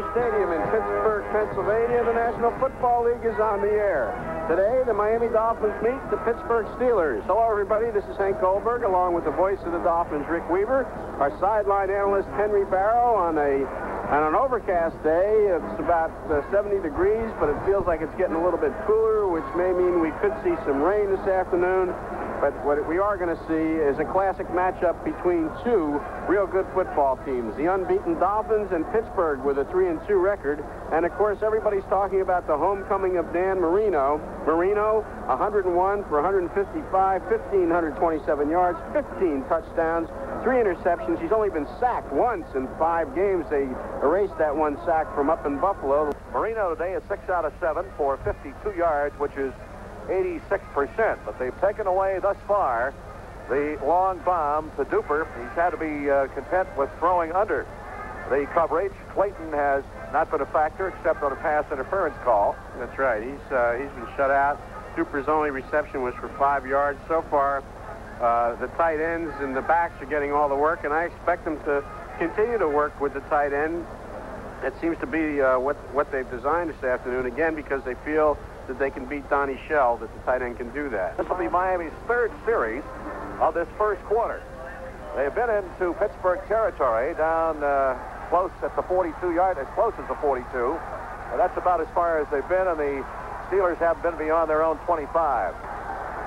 Hoover Stadium in Pittsburgh, Pennsylvania. The National Football League is on the air. Today, the Miami Dolphins meet the Pittsburgh Steelers. Hello, everybody. This is Hank Goldberg, along with the voice of the Dolphins, Rick Weaver, our sideline analyst, Henry Barrow, on an overcast day. It's about 70 degrees, but it feels like it's getting a little bit cooler, which may mean we could see some rain this afternoon. But what we are going to see is a classic matchup between two real good football teams, the unbeaten Dolphins and Pittsburgh with a 3-2 record. And, of course, everybody's talking about the homecoming of Dan Marino. Marino, 101 for 155, 1,527 yards, 15 touchdowns, 3 interceptions. He's only been sacked once in 5 games. They erased that one sack from up in Buffalo. Marino today is 6 out of 7 for 52 yards, which is 86%, but they've taken away thus far the long bomb to Duper. He's had to be content with throwing under the coverage. Clayton has not been a factor except on a pass interference call. That's right. He's been shut out. Duper's only reception was for 5 yards. So far, the tight ends and the backs are getting all the work, and I expect them to continue to work with the tight end. It seems to be what they've designed this afternoon, again, because they feel that they can beat Donnie Shell, that the tight end can do that. This will be Miami's 3rd series of this first quarter. They've been into Pittsburgh territory down close at the 42-yard, as close as the 42. That's about as far as they've been, and the Steelers haven't been beyond their own 25.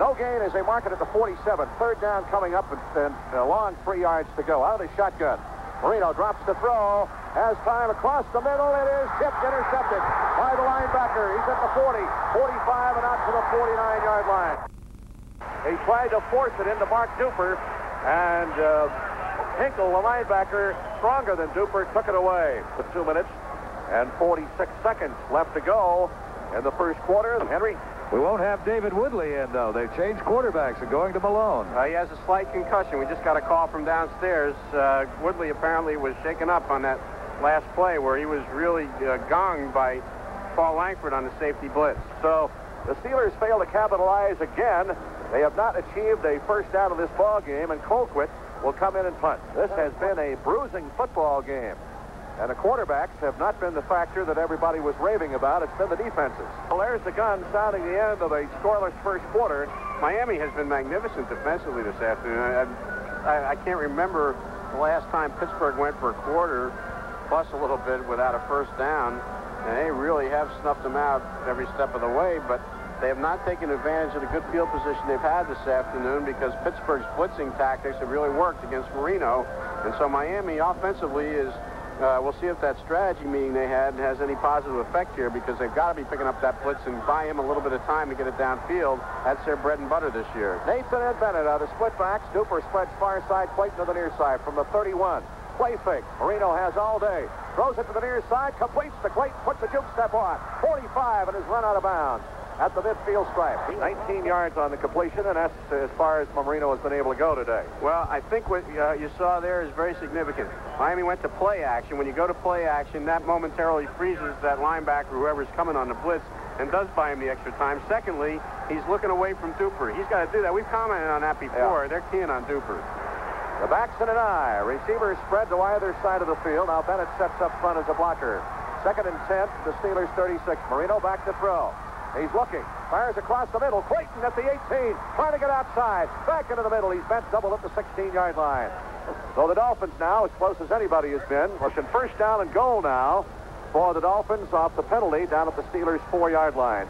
No gain as they mark it at the 47. 3rd down coming up, and a long 3 yards to go. Out of the shotgun. Marino drops the throw, has time across the middle. It is tipped, intercepted by the linebacker. He's at the 40, 45, and out to the 49-yard line. He tried to force it into Mark Duper, and Hinkle, the linebacker, stronger than Duper, took it away. With 2 minutes and 46 seconds left to go in the first quarter. Henry? We won't have David Woodley in, though. They've changed quarterbacks and going to Malone. He has a slight concussion. We just got a call from downstairs. Woodley apparently was shaken up on that last play where he was really gonged by Paul Langford on the safety blitz. So the Steelers fail to capitalize again. They have not achieved a first down of this ball game, and Colquitt will come in and punt. This has been a bruising football game. And the quarterbacks have not been the factor that everybody was raving about. It's been the defenses. Well, there's the gun sounding the end of a scoreless first quarter. Miami has been magnificent defensively this afternoon. I can't remember the last time Pittsburgh went for a quarter plus a little bit without a first down. And they really have snuffed them out every step of the way, but they have not taken advantage of the good field position they've had this afternoon because Pittsburgh's blitzing tactics have really worked against Marino. And so Miami offensively is... we'll see if that strategy meeting they had has any positive effect here, because they've got to be picking up that blitz and buy him a little bit of time to get it downfield. That's their bread and butter this year. Nathan and Bennett are the split backs. Duper spreads far side, Clayton to the near side from the 31. Play fake. Marino has all day. Throws it to the near side, completes the Clayton, puts a juke step on. 45 and is run out of bounds at the midfield stripe. 19 yards on the completion, and that's as far as Marino has been able to go today. Well, I think what you saw there is very significant. Miami went to play action. When you go to play action, that momentarily freezes that linebacker, whoever's coming on the blitz, and does buy him the extra time. Secondly, he's looking away from Duper. He's got to do that. We've commented on that before. Yeah. They're keying on Duper. The backs in an eye. Receivers spread to either side of the field. Now Bennett steps up front as a blocker. 2nd and 10, the Steelers 36. Marino back to throw. He's looking. Fires across the middle. Clayton at the 18. Trying to get outside. Back into the middle. He's bent double at the 16-yard line. So the Dolphins now, as close as anybody has been, pushing first down and goal now for the Dolphins off the penalty down at the Steelers' 4-yard line.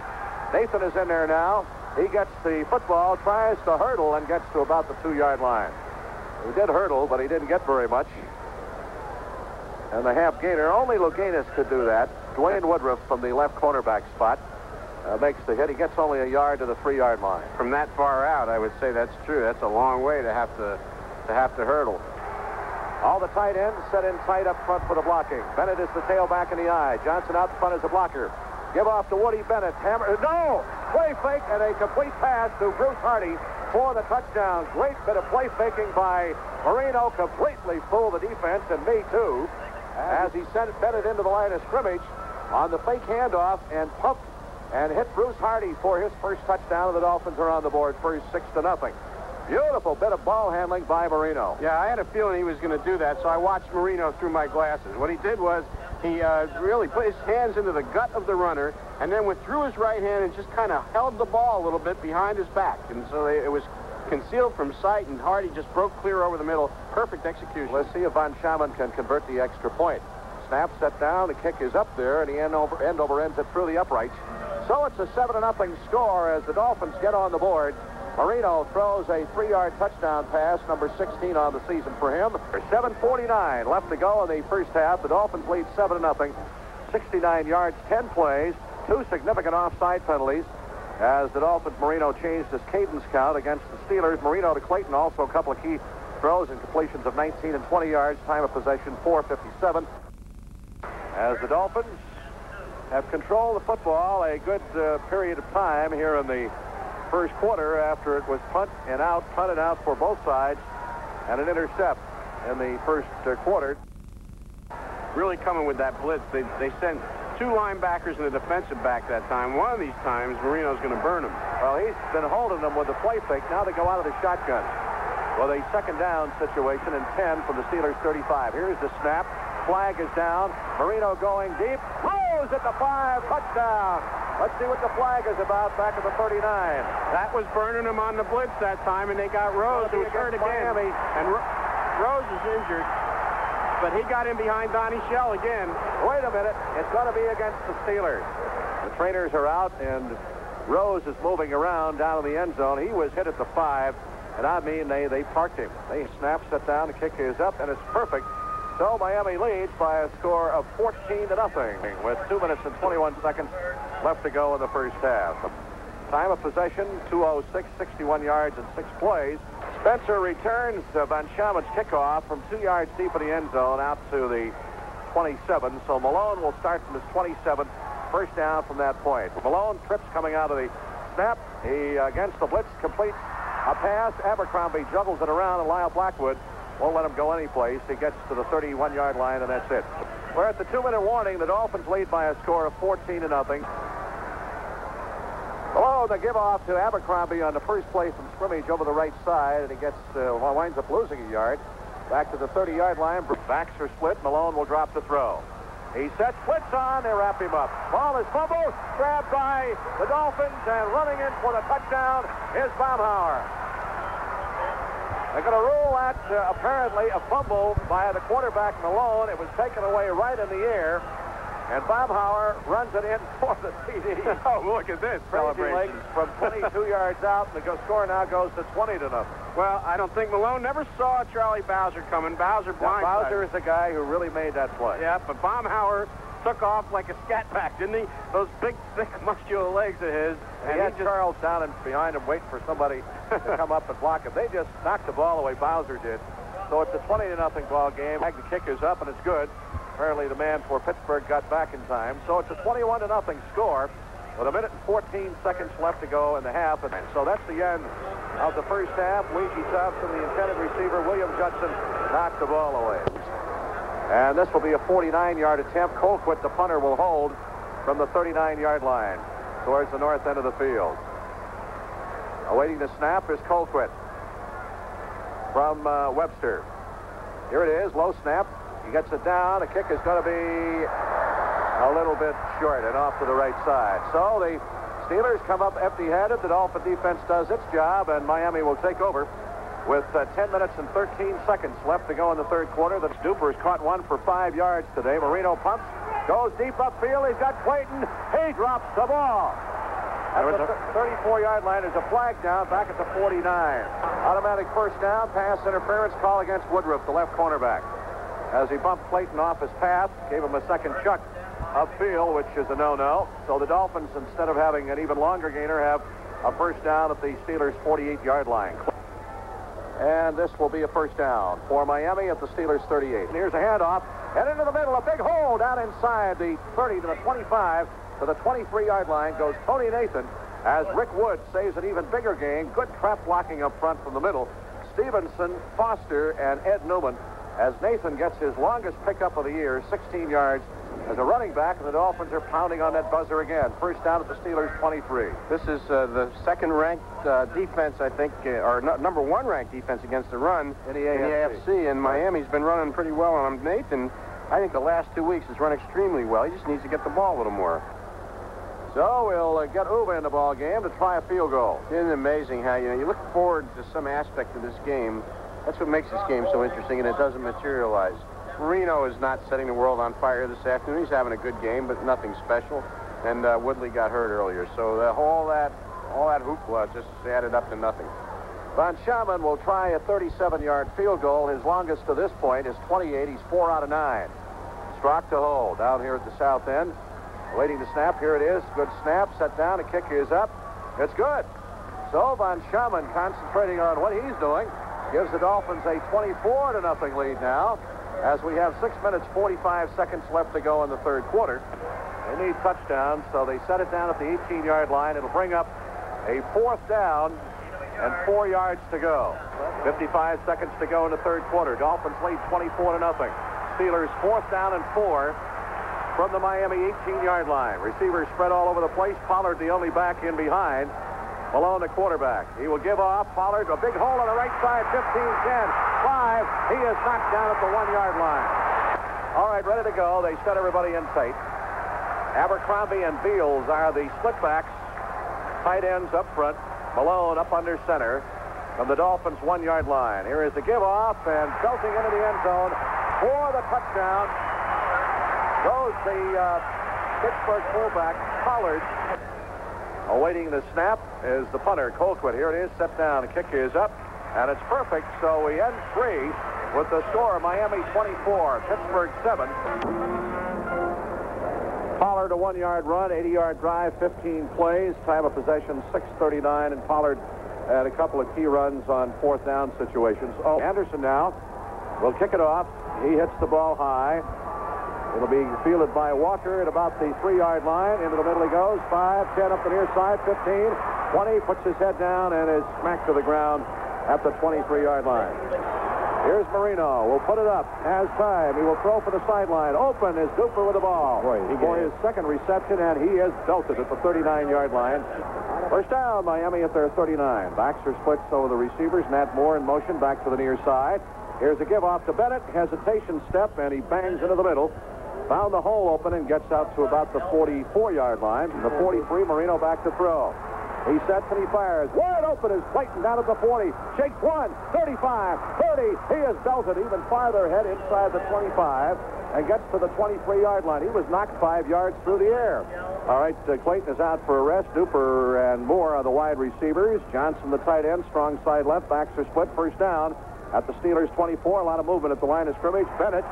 Nathan is in there now. He gets the football, tries to hurdle, and gets to about the 2-yard line. He did hurdle, but he didn't get very much. And the half gainer, only Luganis could do that. Dwayne Woodruff from the left cornerback spot makes the hit. He gets only a yard to the 3-yard line. From that far out, I would say that's true. That's a long way to have to hurdle. All the tight ends set in tight up front for the blocking. Bennett is the tailback in the eye. Johnson out in front as a blocker. Give off to Woody Bennett. Hammer. No! Play fake and a complete pass to Bruce Hardy for the touchdown. Great bit of play faking by Marino. Completely fooled the defense, and me too, as he sent Bennett into the line of scrimmage on the fake handoff and pumped and hit Bruce Hardy for his first touchdown. And the Dolphins are on the board first, 6-0. Beautiful bit of ball handling by Marino. Yeah, I had a feeling he was going to do that, so I watched Marino through my glasses. What he did was He really put his hands into the gut of the runner and then withdrew his right hand and just kind of held the ball a little bit behind his back. And so it was concealed from sight, and Hardy just broke clear over the middle. Perfect execution. Let's see if Von Schaman can convert the extra point. Snap set down, the kick is up there, and he end over ends it through the uprights. So it's a 7-0 score as the Dolphins get on the board. Marino throws a 3-yard touchdown pass, number 16 on the season for him. There's 7:49 left to go in the first half. The Dolphins lead 7-0. 69 yards, 10 plays, 2 significant offside penalties. As the Dolphins, Marino changed his cadence count against the Steelers. Marino to Clayton, also a couple of key throws and completions of 19 and 20 yards. Time of possession, 4:57. As the Dolphins have controlled the football a good period of time here in the first quarter after it was punted out for both sides, and an intercept in the first quarter. Really coming with that blitz. They sent 2 linebackers and a defensive back that time. One of these times, Marino's going to burn him. Well, he's been holding them with the play fake. Now they go out of the shotgun with a second down situation and 10 from the Steelers' 35. Here's the snap. Flag is down. Marino going deep. Rose at the 5. Touchdown. Let's see what the flag is about back at the 39. That was burning him on the blitz that time, and they got Rose, who was hurt again. Miami. And Rose is injured, but he got in behind Donnie Shell again. Wait a minute. It's going to be against the Steelers. The trainers are out, and Rose is moving around down in the end zone. He was hit at the 5, and I mean, they parked him. They snap, set down, the kick is up, and it's perfect. So Miami leads by a score of 14-0 with 2 minutes and 21 seconds left to go in the first half. Time of possession, 2:06, 61 yards and 6 plays. Spencer returns Von Schaman's kickoff from 2 yards deep in the end zone out to the 27. So Malone will start from his 27. First down from that point. Malone trips coming out of the snap. He, against the blitz, completes a pass. Abercrombie juggles it around, and Lyle Blackwood won't let him go anyplace. He gets to the 31-yard line, and that's it. We're at the 2-minute warning. The Dolphins lead by a score of 14-0. Malone, the give off to Abercrombie on the first play from scrimmage over the right side, and he gets winds up losing a yard. Back to the 30-yard line. Backs are split. Malone will drop the throw. He sets blitz on. They wrap him up. Ball is fumbled. Grabbed by the Dolphins, and running in for the touchdown is Baumhauer. They're going to rule that apparently a fumble by the quarterback Malone. It was taken away right in the air, and Baumhauer runs it in for the TD. Oh, look at this celebration. From 22 yards out, and the score now goes to 20-0. Well, I don't think Malone never saw Charlie Bowser coming. Bowser blindsided. Bowser is the guy who really made that play. Yeah, but Baumhauer took off like a scat pack, didn't he? Those big, thick, muscular legs of his. And he had Charles down and behind him waiting for somebody to come up and block him. They just knocked the ball away, Bowser did. So it's a 20-0 ball game. The kick is up, and it's good. Apparently the man for Pittsburgh got back in time. So it's a 21-0 score with 1 minute and 14 seconds left to go in the half. And so that's the end of the first half. Luigi Thompson, the intended receiver, William Judson, knocked the ball away. And this will be a 49-yard attempt. Colquitt, the punter, will hold from the 39-yard line towards the north end of the field. Awaiting the snap is Colquitt from Webster. Here it is, low snap. He gets it down. The kick is going to be a little bit short and off to the right side. So the Steelers come up empty-handed. The Dolphin defense does its job, and Miami will take over with 10 minutes and 13 seconds left to go in the third quarter. The Dupers caught one for 5 yards today. Marino pumps, goes deep upfield. He's got Clayton. He drops the ball. At the 34-yard line, there's a flag down back at the 49. Automatic first down, pass interference call against Woodruff, the left cornerback. As he bumped Clayton off his path, gave him a second chuck upfield, which is a no-no. So the Dolphins, instead of having an even longer gainer, have a first down at the Steelers' 48-yard line. And this will be a first down for Miami at the Steelers' 38. And here's a handoff. And into the middle, a big hole down inside the 30 to the 25 to the 23-yard line goes Tony Nathan as Rick Wood saves an even bigger gain. Good trap blocking up front from the middle. Stevenson, Foster, and Ed Newman as Nathan gets his longest pickup of the year, 16 yards as a running back, and the Dolphins are pounding on that buzzer again. First down at the Steelers' 23. This is the second-ranked defense, I think, or number one-ranked defense against the run in the AFC. And Miami's been running pretty well on him. Nathan I think the last 2 weeks has run extremely well. He just needs to get the ball a little more. So we'll get Uva in the ball game to try a field goal. Isn't it amazing how, you look forward to some aspect of this game. That's what makes this game so interesting, and it doesn't materialize. Marino is not setting the world on fire this afternoon. He's having a good game, but nothing special. And Woodley got hurt earlier. So all that hoopla just added up to nothing. Von Schaman will try a 37-yard field goal. His longest to this point is 28. He's 4 out of 9. Strock to hold down here at the south end. Waiting to snap. Here it is. Good snap. Set down. The kick is up. It's good. So Von Schaman, concentrating on what he's doing, gives the Dolphins a 24-0 lead now, as we have 6 minutes, 45 seconds left to go in the third quarter. They need touchdowns, so they set it down at the 18-yard line. It'll bring up a 4th down and 4 yards to go. 55 seconds to go in the third quarter. Dolphins lead 24-0. Steelers 4th down and 4 from the Miami 18-yard line. Receivers spread all over the place. Pollard the only back in behind. Malone, the quarterback. He will give off. Pollard, a big hole on the right side. 15, 10, 5. He is knocked down at the 1-yard line. All right, ready to go. They set everybody in tight. Abercrombie and Beals are the split backs. Tight ends up front. Malone up under center from the Dolphins' 1-yard line. Here is the give off, and belting into the end zone for the touchdown goes the Pittsburgh fullback, Pollard. Awaiting the snap is the punter, Colquitt. Here it is, set down. The kick is up, and it's perfect. So we end 3 with the score: Miami 24, Pittsburgh 7. Pollard a 1-yard run, 80-yard drive, 15 plays, time of possession 6:39, and Pollard had a couple of key runs on 4th down situations. Oh, Anderson now will kick it off. He hits the ball high. It'll be fielded by Walker at about the 3-yard line. Into the middle he goes. 5, 10 up the near side, 15, 20, puts his head down and is smacked to the ground at the 23-yard line. Here's Marino. Will put it up. Has time. He will throw for the sideline. Open is Cooper with the ball. For his second reception, and he is belted at the 39-yard line. First down, Miami at their 39. Baxter splits over the receivers. Nat Moore in motion back to the near side. Here's a give off to Bennett. Hesitation step, and he bangs into the middle. Found the hole open and gets out to about the 44-yard line. The 43, Marino back to throw. He sets and he fires. Wide open is Clayton down at the 40. Shakes 1, 35, 30. He is belted even farther ahead inside the 25 and gets to the 23-yard line. He was knocked 5 yards through the air. All right, Clayton is out for a rest. Duper and Moore are the wide receivers. Johnson, the tight end, strong side left. Baxter split, first down at the Steelers' 24. A lot of movement at the line of scrimmage. Bennett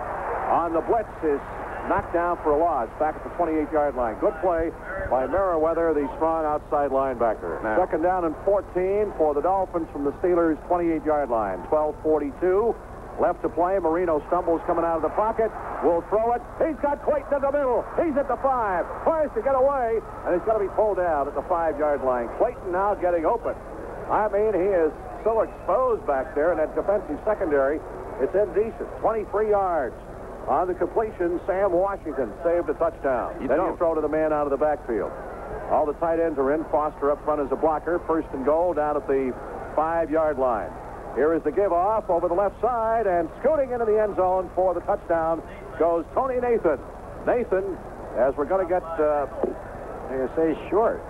on the blitz is knocked down for a loss back at the 28-yard line. Good play by Merriweather, the strong outside linebacker. Now, second down and 14 for the Dolphins from the Steelers' 28-yard line. 12:42 left to play. Marino stumbles coming out of the pocket. Will throw it. He's got Clayton in the middle. He's at the 5. Tries to get away, and he's going to be pulled down at the 5-yard line. Clayton now getting open. I mean, he is so exposed back there in that defensive secondary. It's indecent. 23 yards. On the completion, Sam Washington saved a touchdown. You throw to the man out of the backfield. All the tight ends are in. Foster up front as a blocker. First and goal down at the 5-yard line. Here is the give off over the left side, and scooting into the end zone for the touchdown goes Tony Nathan. Nathan, as we're going to get, they say short.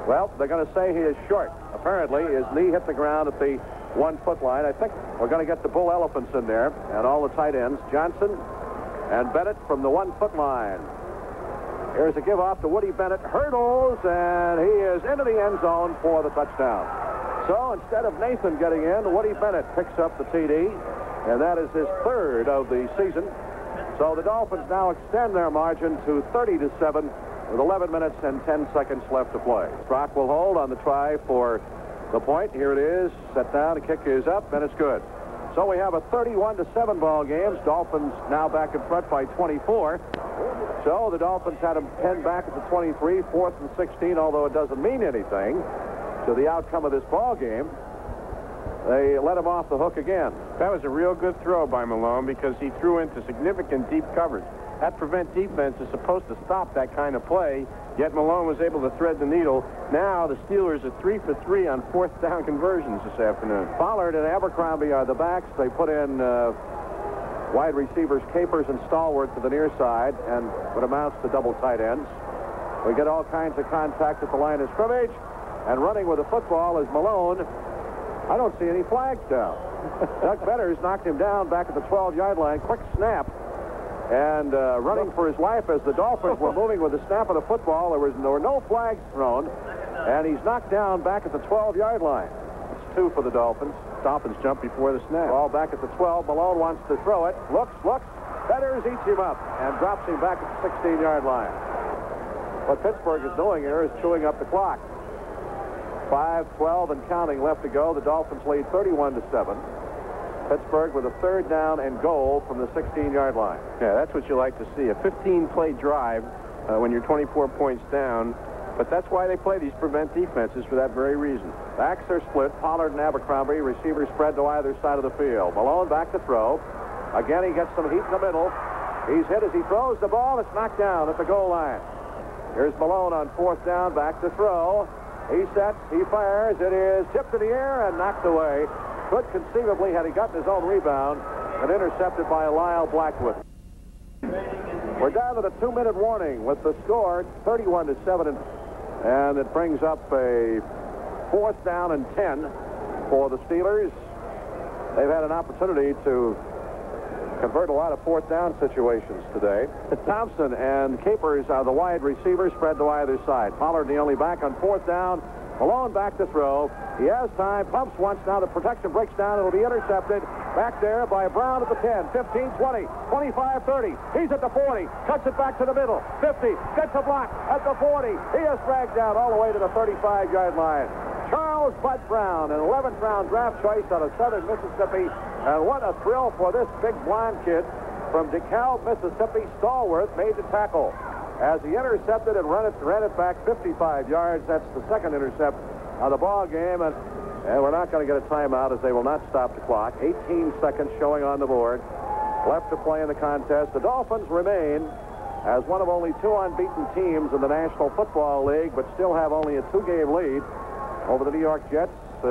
Well, they're going to say he is short. Apparently, his knee hit the ground at the 1-foot line. I think we're going to get the Bull Elephants in there and all the tight ends. Johnson and Bennett from the 1-foot line. Here's a give off to Woody Bennett. Hurdles, and he is into the end zone for the touchdown. So instead of Nathan getting in, Woody Bennett picks up the TD, and that is his 3rd of the season. So the Dolphins now extend their margin to 30-7 with 11 minutes and 10 seconds left to play. Strock will hold on the try for the point. Here it is. Set down. The kick is up, and it's good. So we have a 31-7 ball game. Dolphins now back in front by 24. So the Dolphins had them pinned back at the 23, 4th and 16, although it doesn't mean anything to the outcome of this ball game. They let him off the hook again. That was a real good throw by Malone because he threw into significant deep coverage. That prevent defense is supposed to stop that kind of play, yet Malone was able to thread the needle. Now the Steelers are 3 for 3 on 4th down conversions this afternoon. Pollard and Abercrombie are the backs. They put in Wide receivers Capers and Stallworth to the near side, and what amounts to double tight ends. We get all kinds of contact at the line of scrimmage, and running with the football is Malone. I don't see any flags down. Doug Betters knocked him down back at the 12-yard line. Quick snap, and running for his life as the Dolphins were moving with the snap of the football. There were no flags thrown, and he's knocked down back at the 12-yard line. It's 2 for the Dolphins. Dolphins jump before the snap. Ball back at the 12. Malone wants to throw it. Looks. Betters eats him up and drops him back at the 16-yard line. What Pittsburgh is doing here is chewing up the clock. 5:12 and counting left to go. The Dolphins lead 31-7. Pittsburgh with a 3rd down and goal from the 16-yard line. Yeah, that's what you like to see. A 15-play drive when you're 24 points down. But that's why they play these prevent defenses, for that very reason. Backs are split. Pollard and Abercrombie. Receivers spread to either side of the field. Malone back to throw. Again, he gets some heat in the middle. He's hit as he throws the ball. It's knocked down at the goal line. Here's Malone on 4th down. Back to throw. He sets. He fires. It is tipped in the air and knocked away. Could conceivably, had he gotten his own rebound, and intercepted by Lyle Blackwood. We're down to the 2-minute warning with the score 31-7. And it brings up a 4th down and 10 for the Steelers. They've had an opportunity to convert a lot of 4th down situations today. Thompson and Capers are the wide receivers spread to either side. Pollard the only back on 4th down. Malone back to throw. He has time. Pumps once. Now the protection breaks down. It'll be intercepted. Back there by Brown at the 10, 15, 20, 25, 30. He's at the 40. Cuts it back to the middle. 50. Gets a block at the 40. He is dragged down all the way to the 35-yard line. Charles Bud Brown, an 11th round draft choice out of Southern Mississippi. And what a thrill for this big blonde kid from DeKalb, Mississippi. Stallworth made the tackle as he intercepted and ran it back 55 yards. That's the 2nd intercept of the ball game. And we're not going to get a timeout as they will not stop the clock. 18 seconds showing on the board. Left to play in the contest. The Dolphins remain as one of only 2 unbeaten teams in the National Football League, but still have only a 2-game lead over the New York Jets, who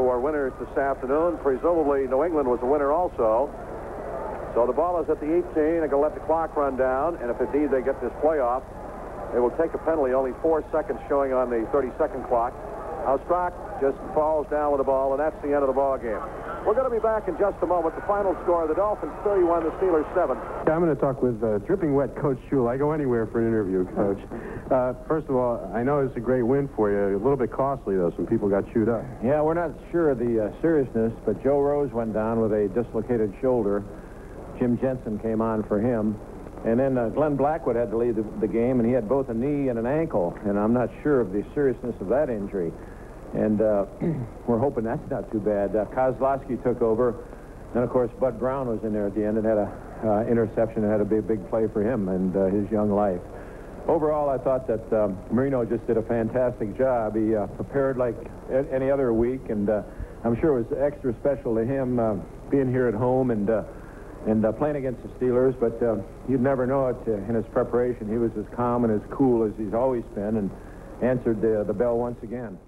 are winners this afternoon. Presumably, New England was a winner also. So the ball is at the 18. They're going to let the clock run down, and if indeed they get this playoff, they will take a penalty. Only 4 seconds showing on the 30-second clock. Strock just falls down with the ball, and that's the end of the ball game. We're going to be back in just a moment. The final score, the Dolphins 31, the Steelers 7. Yeah, I'm going to talk with dripping wet Coach Shule. I go anywhere for an interview, Coach. First of all, I know it's a great win for you. A little bit costly, though. Some people got chewed up. Yeah, we're not sure of the seriousness, but Joe Rose went down with a dislocated shoulder. Jim Jensen came on for him. And then Glenn Blackwood had to leave the game, and he had both a knee and an ankle. And I'm not sure of the seriousness of that injury. And we're hoping that's not too bad. Kozlowski took over. And, of course, Bud Brown was in there at the end and had an interception and had a big play for him and his young life. Overall, I thought that Marino just did a fantastic job. He prepared like any other week, and I'm sure it was extra special to him being here at home and playing against the Steelers. But you'd never know it in his preparation. He was as calm and as cool as he's always been and answered the bell once again.